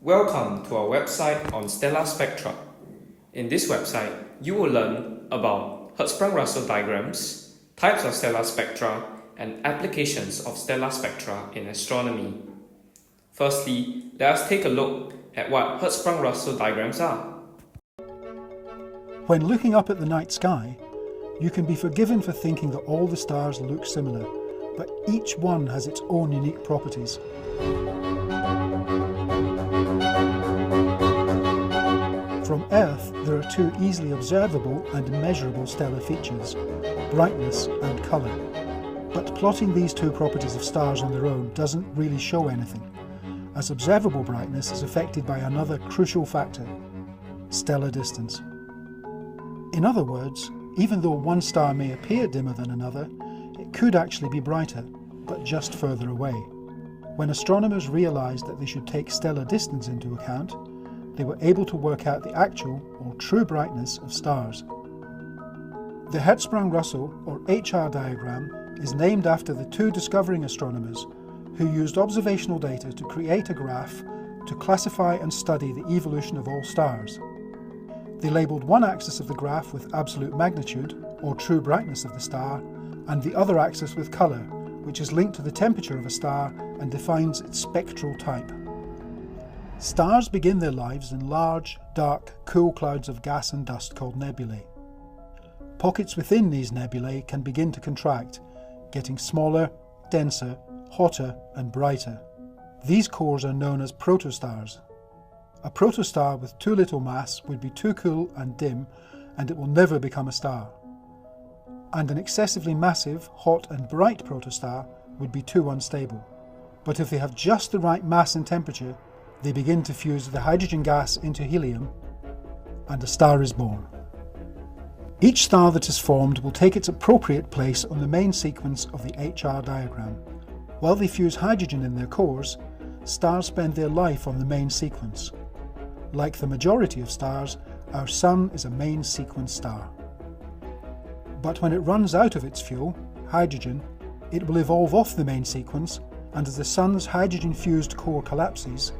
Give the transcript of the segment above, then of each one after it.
Welcome to our website on stellar spectra. In this website, you will learn about Hertzsprung-Russell diagrams, types of stellar spectra, and applications of stellar spectra in astronomy. Firstly, let us take a look at what Hertzsprung-Russell diagrams are. When looking up at the night sky, you can be forgiven for thinking that all the stars look similar, but each one has its own unique properties. From Earth, there are two easily observable and measurable stellar features, brightness and colour. But plotting these two properties of stars on their own doesn't really show anything, as observable brightness is affected by another crucial factor, stellar distance. In other words, even though one star may appear dimmer than another, it could actually be brighter, but just further away. When astronomers realised that they should take stellar distance into account, they were able to work out the actual or true brightness of stars. The Hertzsprung-Russell or HR diagram is named after the two discovering astronomers who used observational data to create a graph to classify and study the evolution of all stars. They labelled one axis of the graph with absolute magnitude, or true brightness of the star, and the other axis with colour, which is linked to the temperature of a star and defines its spectral type. Stars begin their lives in large, dark, cool clouds of gas and dust called nebulae. Pockets within these nebulae can begin to contract, getting smaller, denser, hotter and brighter. These cores are known as protostars. A protostar with too little mass would be too cool and dim, and it will never become a star. And an excessively massive, hot and bright protostar would be too unstable. But if they have just the right mass and temperature, they begin to fuse the hydrogen gas into helium, and a star is born. Each star that is formed will take its appropriate place on the main sequence of the HR diagram. While they fuse hydrogen in their cores, stars spend their life on the main sequence. Like the majority of stars, our Sun is a main sequence star. But when it runs out of its fuel, hydrogen, it will evolve off the main sequence, and as the Sun's hydrogen-fused core collapses,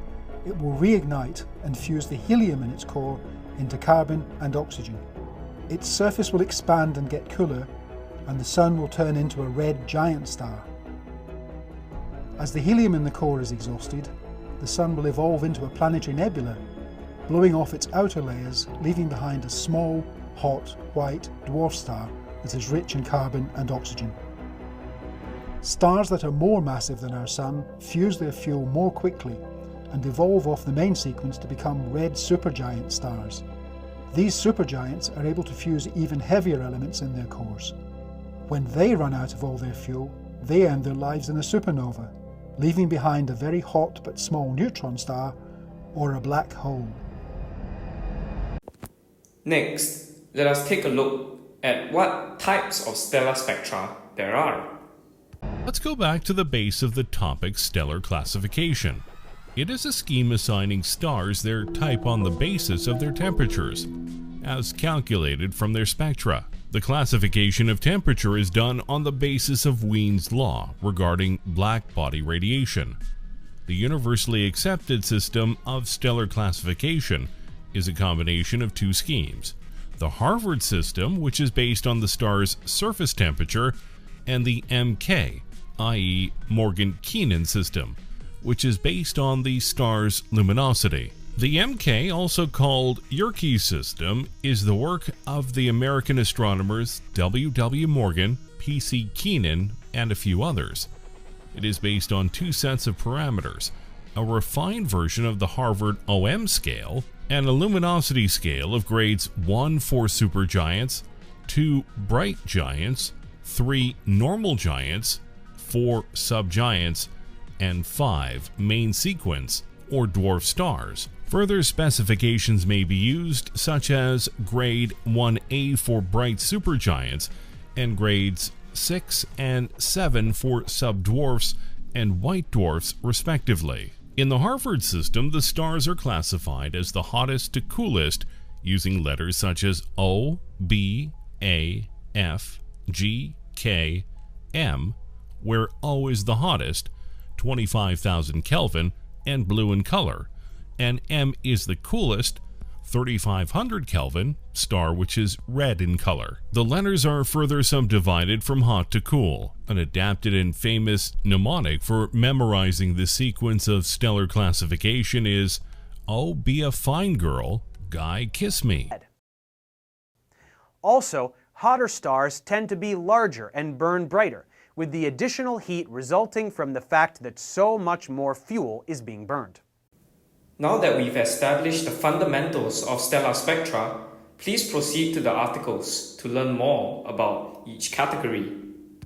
it will reignite and fuse the helium in its core into carbon and oxygen. Its surface will expand and get cooler, and the Sun will turn into a red giant star. As the helium in the core is exhausted, the Sun will evolve into a planetary nebula, blowing off its outer layers, leaving behind a small, hot, white dwarf star that is rich in carbon and oxygen. Stars that are more massive than our Sun fuse their fuel more quickly and evolve off the main sequence to become red supergiant stars. These supergiants are able to fuse even heavier elements in their cores. When they run out of all their fuel, they end their lives in a supernova, leaving behind a very hot but small neutron star or a black hole. Next, let us take a look at what types of stellar spectra there are. Let's go back to the base of the topic, stellar classification. It is a scheme assigning stars their type on the basis of their temperatures, as calculated from their spectra. The classification of temperature is done on the basis of Wien's law regarding black body radiation. The universally accepted system of stellar classification is a combination of two schemes: the Harvard system, which is based on the star's surface temperature, and the MK, i.e. Morgan-Keenan system, which is based on the star's luminosity. The MK, also called Yerkes system, is the work of the American astronomers W. W. Morgan, P. C. Keenan, and a few others. It is based on two sets of parameters: a refined version of the Harvard OM scale and a luminosity scale of grades 1 for supergiants, 2 bright giants, 3 normal giants, 4 subgiants, and 5 main sequence or dwarf stars. Further specifications may be used, such as grade 1A for bright supergiants and grades 6 and 7 for subdwarfs and white dwarfs respectively. In the Harvard system, the stars are classified as the hottest to coolest using letters such as O, B, A, F, G, K, M, where O is the hottest, 25,000 Kelvin, and blue in color, and M is the coolest, 3500 Kelvin, star which is red in color. The letters are further subdivided from hot to cool, an adapted and famous mnemonic for memorizing the sequence of stellar classification is, "Oh, be a fine girl, guy, kiss me." Also, hotter stars tend to be larger and burn brighter, with the additional heat resulting from the fact that so much more fuel is being burned. Now that we've established the fundamentals of stellar spectra, please proceed to the articles to learn more about each category.